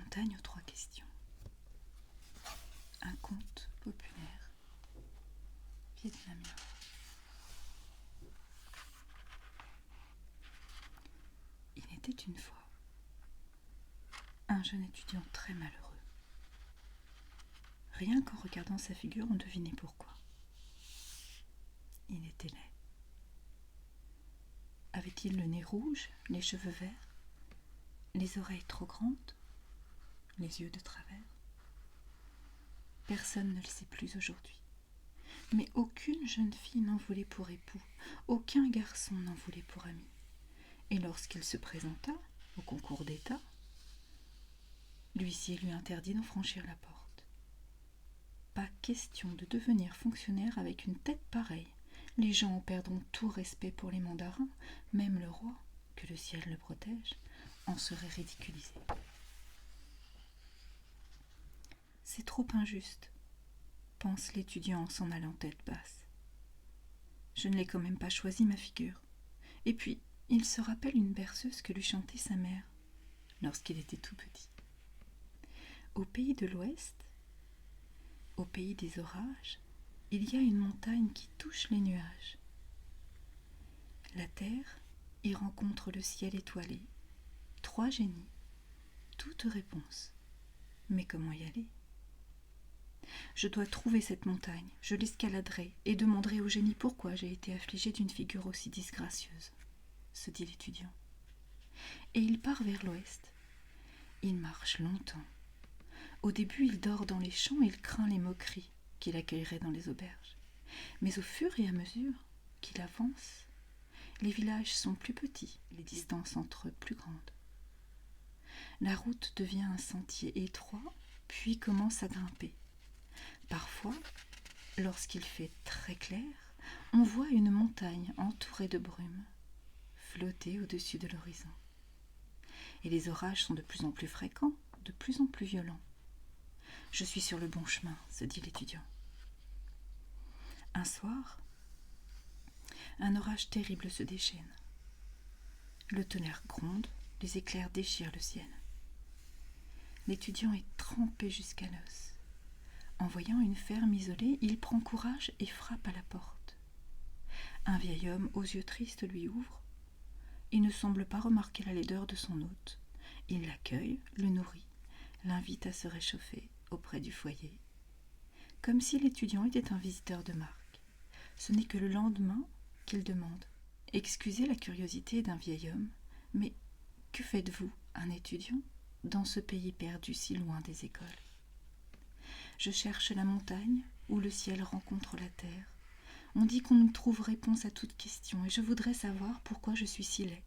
montagne aux 3 questions. Un conte populaire vietnamien. Il était une fois un jeune étudiant très malheureux. Rien qu'en regardant sa figure, on devinait pourquoi. Il était laid. Avait-il le nez rouge, les cheveux verts, les oreilles trop grandes, les yeux de travers? Personne ne le sait plus aujourd'hui. Mais aucune jeune fille n'en voulait pour époux, aucun garçon n'en voulait pour ami. Et lorsqu'il se présenta au concours d'État, l'huissier lui interdit d'en franchir la porte. Pas question de devenir fonctionnaire avec une tête pareille. Les gens en perdront tout respect pour les mandarins, même le roi, que le ciel le protège, en serait ridiculisé. C'est trop injuste, pense l'étudiant en s'en allant tête basse. Je ne l'ai quand même pas choisi, ma figure. Et puis, il se rappelle une berceuse que lui chantait sa mère, lorsqu'il était tout petit. Au pays de l'Ouest, au pays des orages, il y a une montagne qui touche les nuages. La terre y rencontre le ciel étoilé. 3 génies, toute réponse. Mais comment y aller? Je dois trouver cette montagne, je l'escaladerai et demanderai au génie pourquoi j'ai été affligé d'une figure aussi disgracieuse, se dit l'étudiant. Et il part vers l'ouest. Il marche longtemps. Au début, il dort dans les champs et il craint les moqueries qu'il accueillerait dans les auberges. Mais au fur et à mesure qu'il avance, les villages sont plus petits, les distances entre eux plus grandes. La route devient un sentier étroit, puis commence à grimper. Parfois, lorsqu'il fait très clair, on voit une montagne entourée de brume flotter au-dessus de l'horizon. Et les orages sont de plus en plus fréquents, de plus en plus violents. Je suis sur le bon chemin, se dit l'étudiant. Un soir, un orage terrible se déchaîne. Le tonnerre gronde, les éclairs déchirent le ciel. L'étudiant est trempé jusqu'à l'os. En voyant une ferme isolée, il prend courage et frappe à la porte. Un vieil homme aux yeux tristes lui ouvre. Il ne semble pas remarquer la laideur de son hôte. Il l'accueille, le nourrit, l'invite à se réchauffer auprès du foyer. Comme si l'étudiant était un visiteur de marque. Ce n'est que le lendemain qu'il demande « Excusez la curiosité d'un vieil homme, mais que faites-vous, un étudiant, dans ce pays perdu si loin des écoles ? Je cherche la montagne où le ciel rencontre la terre. On dit qu'on nous trouve réponse à toute question, et je voudrais savoir pourquoi je suis si laid. »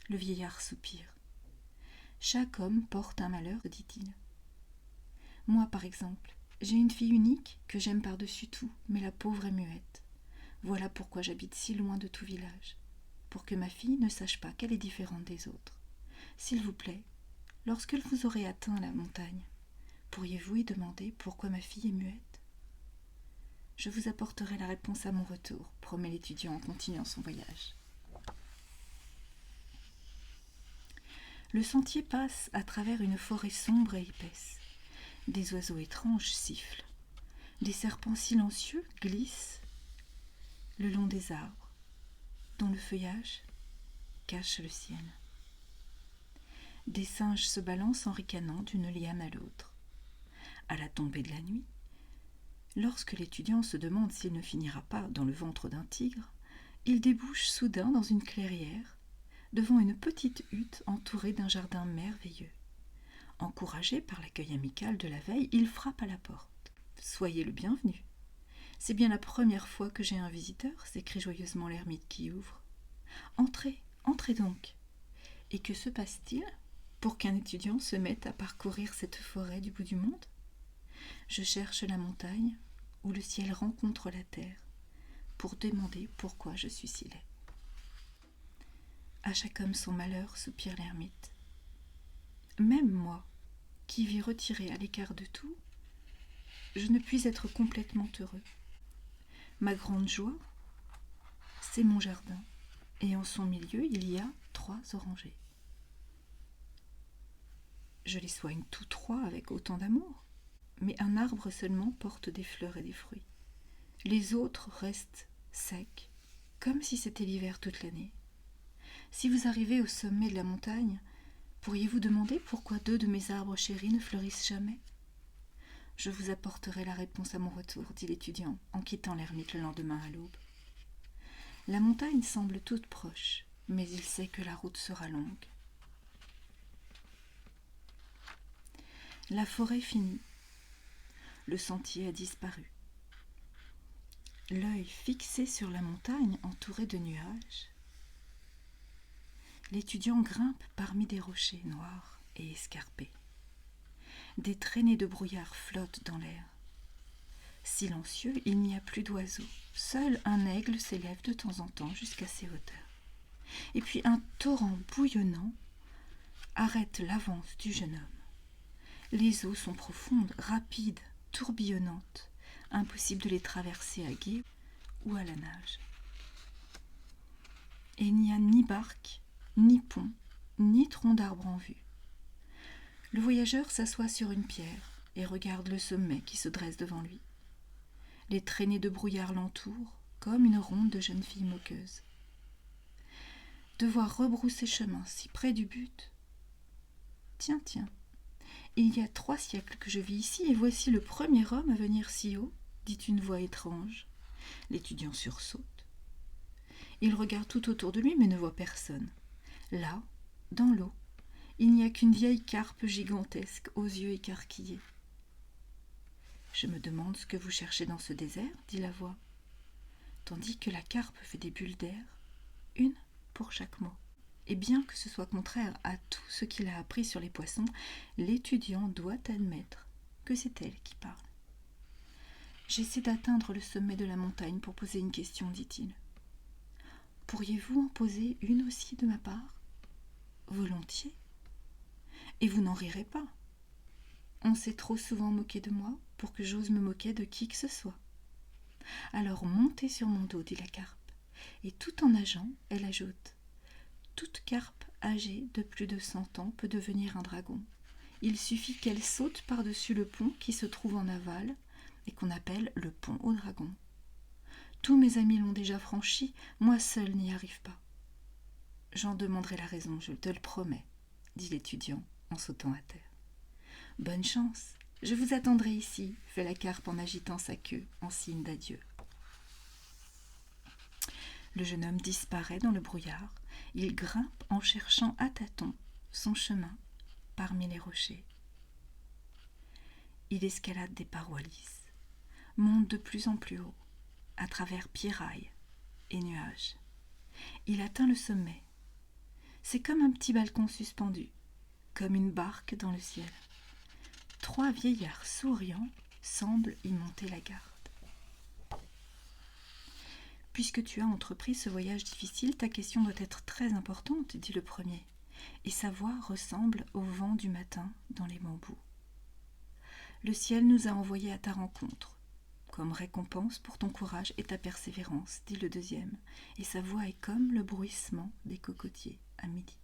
Le vieillard soupire. « Chaque homme porte un malheur, dit-il. Moi, par exemple, j'ai une fille unique que j'aime par-dessus tout, mais la pauvre est muette. Voilà pourquoi j'habite si loin de tout village, pour que ma fille ne sache pas qu'elle est différente des autres. S'il vous plaît, lorsque vous aurez atteint la montagne, pourriez-vous y demander pourquoi ma fille est muette ? Je vous apporterai la réponse à mon retour, promet l'étudiant en continuant son voyage. Le sentier passe à travers une forêt sombre et épaisse. Des oiseaux étranges sifflent. Des serpents silencieux glissent le long des arbres, dont le feuillage cache le ciel. Des singes se balancent en ricanant d'une liane à l'autre. À la tombée de la nuit, lorsque l'étudiant se demande s'il ne finira pas dans le ventre d'un tigre, il débouche soudain dans une clairière, devant une petite hutte entourée d'un jardin merveilleux. Encouragé par l'accueil amical de la veille, il frappe à la porte. « Soyez le bienvenu. C'est bien la première fois que j'ai un visiteur, » s'écrie joyeusement l'ermite qui ouvre. « Entrez, entrez donc. Et que se passe-t-il pour qu'un étudiant se mette à parcourir cette forêt du bout du monde ? Je cherche la montagne où le ciel rencontre la terre pour demander pourquoi je suis si laid. » À chaque homme son malheur, soupire l'ermite. Même moi, qui vis retiré à l'écart de tout, je ne puis être complètement heureux. Ma grande joie, c'est mon jardin, et en son milieu, il y a 3 orangers. Je les soigne tous trois avec autant d'amour. Mais un arbre seulement porte des fleurs et des fruits. Les autres restent secs, comme si c'était l'hiver toute l'année. Si vous arrivez au sommet de la montagne, pourriez-vous demander pourquoi 2 de mes arbres chéris ne fleurissent jamais ? Je vous apporterai la réponse à mon retour, dit l'étudiant, en quittant l'ermite le lendemain à l'aube. La montagne semble toute proche, mais il sait que la route sera longue. La forêt finie. Le sentier a disparu. L'œil fixé sur la montagne entourée de nuages, l'étudiant grimpe parmi des rochers noirs et escarpés. Des traînées de brouillard flottent dans l'air. Silencieux, il n'y a plus d'oiseaux. Seul un aigle s'élève de temps en temps jusqu'à ses hauteurs. Et puis un torrent bouillonnant arrête l'avance du jeune homme. Les eaux sont profondes, rapides, tourbillonnantes. Impossible de les traverser à gué ou à la nage. Et il n'y a ni barque, ni pont, ni tronc d'arbre en vue. Le voyageur s'assoit sur une pierre et regarde le sommet qui se dresse devant lui. Les traînées de brouillard l'entourent, comme une ronde de jeunes filles moqueuses. Devoir rebrousser chemin si près du but. Tiens, il y a 3 siècles que je vis ici, et voici le premier homme à venir si haut, dit une voix étrange. L'étudiant sursaute. Il regarde tout autour de lui, mais ne voit personne. Là, dans l'eau, il n'y a qu'une vieille carpe gigantesque aux yeux écarquillés. « Je me demande ce que vous cherchez dans ce désert, dit la voix, tandis que la carpe fait des bulles d'air, une pour chaque mot. Et bien que ce soit contraire à tout ce qu'il a appris sur les poissons, l'étudiant doit admettre que c'est elle qui parle. « J'essaie d'atteindre le sommet de la montagne pour poser une question, dit-il. Pourriez-vous en poser une aussi de ma part ? Volontiers. Et vous n'en rirez pas. On s'est trop souvent moqué de moi pour que j'ose me moquer de qui que ce soit. Alors montez sur mon dos, dit la carpe, et tout en nageant, elle ajoute : toute carpe âgée de plus de 100 ans peut devenir un dragon. Il suffit qu'elle saute par-dessus le pont qui se trouve en aval et qu'on appelle le pont aux dragons. Tous mes amis l'ont déjà franchi, moi seul n'y arrive pas. J'en demanderai la raison, je te le promets, dit l'étudiant en sautant à terre. Bonne chance, je vous attendrai ici, fait la carpe en agitant sa queue en signe d'adieu. Le jeune homme disparaît dans le brouillard. Il grimpe en cherchant à tâtons son chemin parmi les rochers. Il escalade des parois lisses, monte de plus en plus haut, à travers pierrailles et nuages. Il atteint le sommet. C'est comme un petit balcon suspendu, comme une barque dans le ciel. 3 vieillards souriants semblent y monter la garde. Puisque tu as entrepris ce voyage difficile, ta question doit être très importante, dit le premier, et sa voix ressemble au vent du matin dans les bambous. Le ciel nous a envoyés à ta rencontre, comme récompense pour ton courage et ta persévérance, dit le deuxième, et sa voix est comme le bruissement des cocotiers à midi.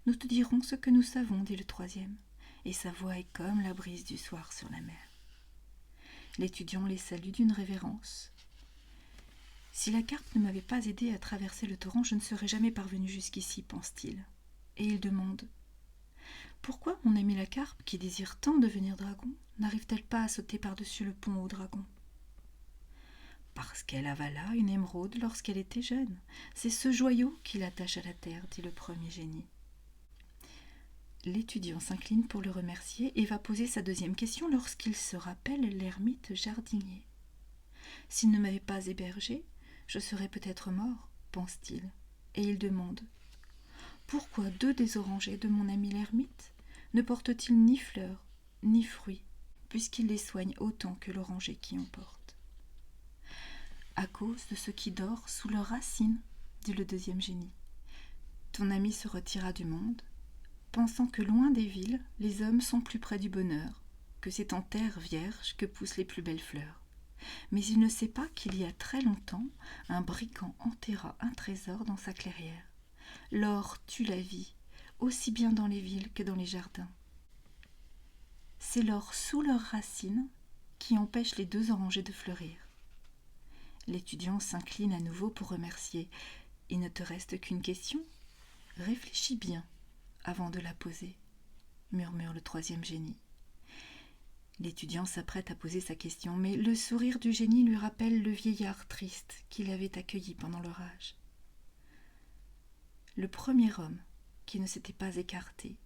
Nous te dirons ce que nous savons, dit le troisième, et sa voix est comme la brise du soir sur la mer. L'étudiant les salue d'une révérence. Si la carpe ne m'avait pas aidé à traverser le torrent, je ne serais jamais parvenu jusqu'ici, pense-t-il. Et il demande : pourquoi mon ami la carpe, qui désire tant devenir dragon, n'arrive-t-elle pas à sauter par-dessus le pont aux dragons ? Parce qu'elle avala une émeraude lorsqu'elle était jeune. C'est ce joyau qui l'attache à la terre, dit le premier génie. L'étudiant s'incline pour le remercier et va poser sa deuxième question lorsqu'il se rappelle l'ermite jardinier. S'il ne m'avait pas hébergé, je serais peut-être mort, pense-t-il, et il demande : pourquoi 2 des orangers de mon ami l'ermite ne portent-ils ni fleurs ni fruits, puisqu'il les soigne autant que l'oranger qui en porte ? À cause de ce qui dort sous leurs racines, dit le deuxième génie. Ton ami se retira du monde, pensant que loin des villes, les hommes sont plus près du bonheur, que c'est en terre vierge que poussent les plus belles fleurs. Mais il ne sait pas qu'il y a très longtemps, un brigand enterra un trésor dans sa clairière. L'or tue la vie, aussi bien dans les villes que dans les jardins. C'est l'or sous leurs racines qui empêche les 2 orangers de fleurir. L'étudiant s'incline à nouveau pour remercier. Il ne te reste qu'une question. Réfléchis bien avant de la poser, murmure le 3e génie. L'étudiant s'apprête à poser sa question, mais le sourire du génie lui rappelle le vieillard triste qu'il avait accueilli pendant l'orage. Le premier homme qui ne s'était pas écarté,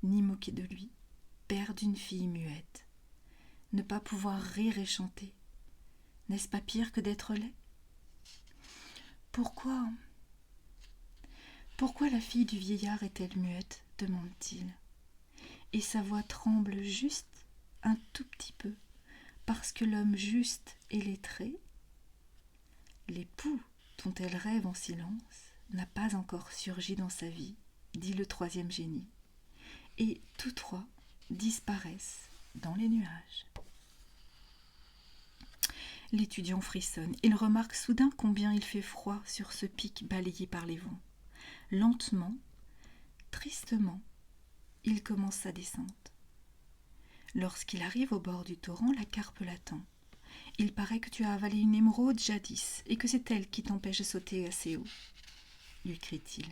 ni moqué de lui, père d'une fille muette. Ne pas pouvoir rire et chanter, n'est-ce pas pire que d'être laid ? Pourquoi la fille du vieillard est-elle muette ? Demande-t-il. Et sa voix tremble juste un tout petit peu, parce que l'homme juste et lettré, l'époux dont elle rêve en silence, n'a pas encore surgi dans sa vie, dit le 3e génie. Et tous 3 disparaissent dans les nuages. L'étudiant frissonne. Il remarque soudain combien il fait froid sur ce pic balayé par les vents. Lentement, tristement, il commence sa descente. Lorsqu'il arrive au bord du torrent, la carpe l'attend. « Il paraît que tu as avalé une émeraude jadis, et que c'est elle qui t'empêche de sauter assez haut, » lui crie-t-il.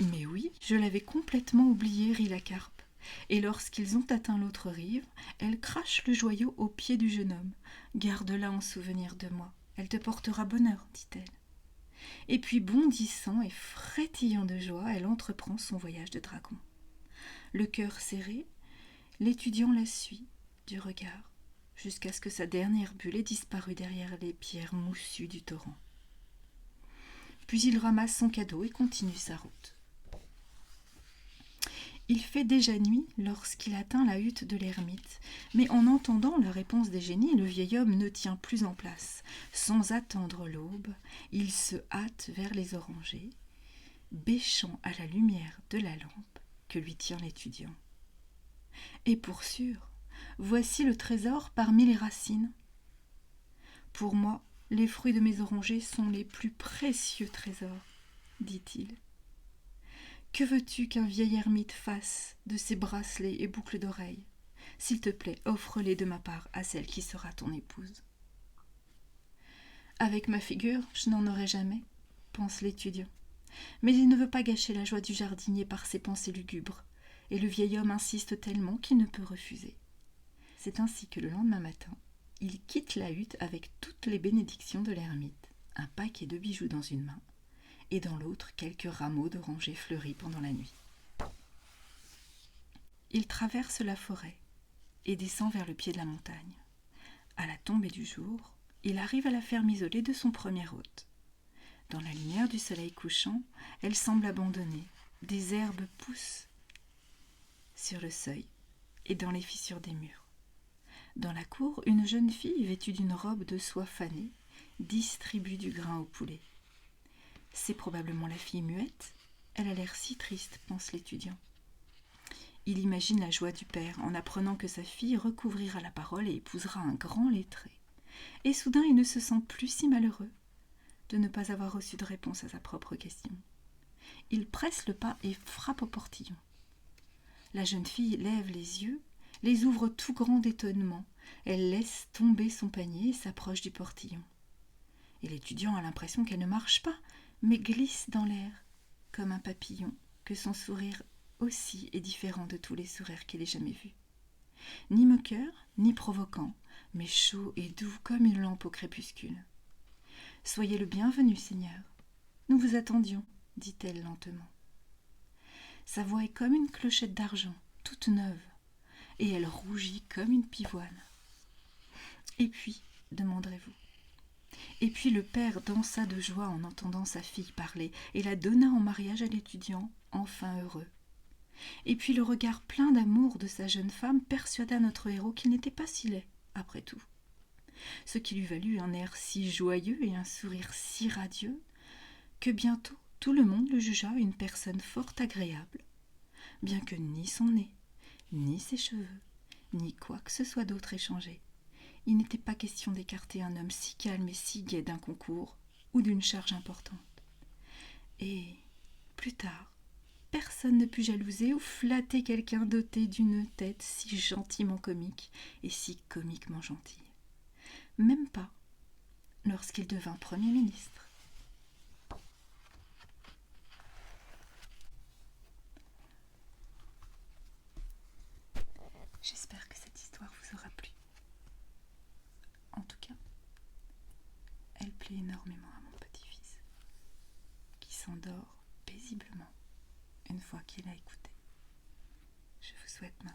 « Mais oui, je l'avais complètement oublié, » rit la carpe. Et lorsqu'ils ont atteint l'autre rive, elle crache le joyau aux pieds du jeune homme. « Garde-la en souvenir de moi, elle te portera bonheur, » dit-elle. Et puis, bondissant et frétillant de joie, elle entreprend son voyage de dragon. Le cœur serré, l'étudiant la suit du regard, jusqu'à ce que sa dernière bulle ait disparu derrière les pierres moussues du torrent. Puis il ramasse son cadeau et continue sa route. Il fait déjà nuit lorsqu'il atteint la hutte de l'ermite, mais en entendant la réponse des génies, le vieil homme ne tient plus en place. Sans attendre l'aube, il se hâte vers les orangers, bêchant à la lumière de la lampe que lui tient l'étudiant. Et pour sûr, voici le trésor parmi les racines. Pour moi, les fruits de mes orangers sont les plus précieux trésors, dit-il. Que veux-tu qu'un vieil ermite fasse de ces bracelets et boucles d'oreilles ? S'il te plaît, offre-les de ma part à celle qui sera ton épouse. Avec ma figure, je n'en aurai jamais, pense l'étudiant. Mais il ne veut pas gâcher la joie du jardinier par ses pensées lugubres, et le vieil homme insiste tellement qu'il ne peut refuser. C'est ainsi que le lendemain matin, il quitte la hutte avec toutes les bénédictions de l'ermite, un paquet de bijoux dans une main, et dans l'autre quelques rameaux d'orangers fleuris pendant la nuit. Il traverse la forêt et descend vers le pied de la montagne. À la tombée du jour, il arrive à la ferme isolée de son premier hôte. Dans la lumière du soleil couchant, elle semble abandonnée. Des herbes poussent sur le seuil et dans les fissures des murs. Dans la cour, une jeune fille vêtue d'une robe de soie fanée distribue du grain au poulet. C'est probablement la fille muette. Elle a l'air si triste, pense l'étudiant. Il imagine la joie du père en apprenant que sa fille recouvrira la parole et épousera un grand lettré. Et soudain, il ne se sent plus si malheureux de ne pas avoir reçu de réponse à sa propre question. Il presse le pas et frappe au portillon. La jeune fille lève les yeux, les ouvre tout grands d'étonnement. Elle laisse tomber son panier et s'approche du portillon. Et l'étudiant a l'impression qu'elle ne marche pas, mais glisse dans l'air, comme un papillon, que son sourire aussi est différent de tous les sourires qu'il ait jamais vus. Ni moqueur, ni provoquant, mais chaud et doux comme une lampe au crépuscule. « Soyez le bienvenu, Seigneur. Nous vous attendions, » dit-elle lentement. Sa voix est comme une clochette d'argent, toute neuve, et elle rougit comme une pivoine. « Et puis, demanderez-vous. Et puis le père dansa de joie en entendant sa fille parler et la donna en mariage à l'étudiant, enfin heureux. Et puis le regard plein d'amour de sa jeune femme persuada notre héros qu'il n'était pas si laid, après tout. Ce qui lui valut un air si joyeux et un sourire si radieux que bientôt tout le monde le jugea une personne fort agréable, bien que ni son nez, ni ses cheveux, ni quoi que ce soit d'autre ait changé. Il n'était pas question d'écarter un homme si calme et si gai d'un concours ou d'une charge importante. Et, plus tard, personne ne put jalouser ou flatter quelqu'un doté d'une tête si gentiment comique et si comiquement gentille. Même pas lorsqu'il devint Premier ministre. J'espère que cette histoire vous aura plu. En tout cas, elle plaît énormément à mon petit-fils, qui s'endort paisiblement une fois qu'il a écouté. Je vous souhaite maintenant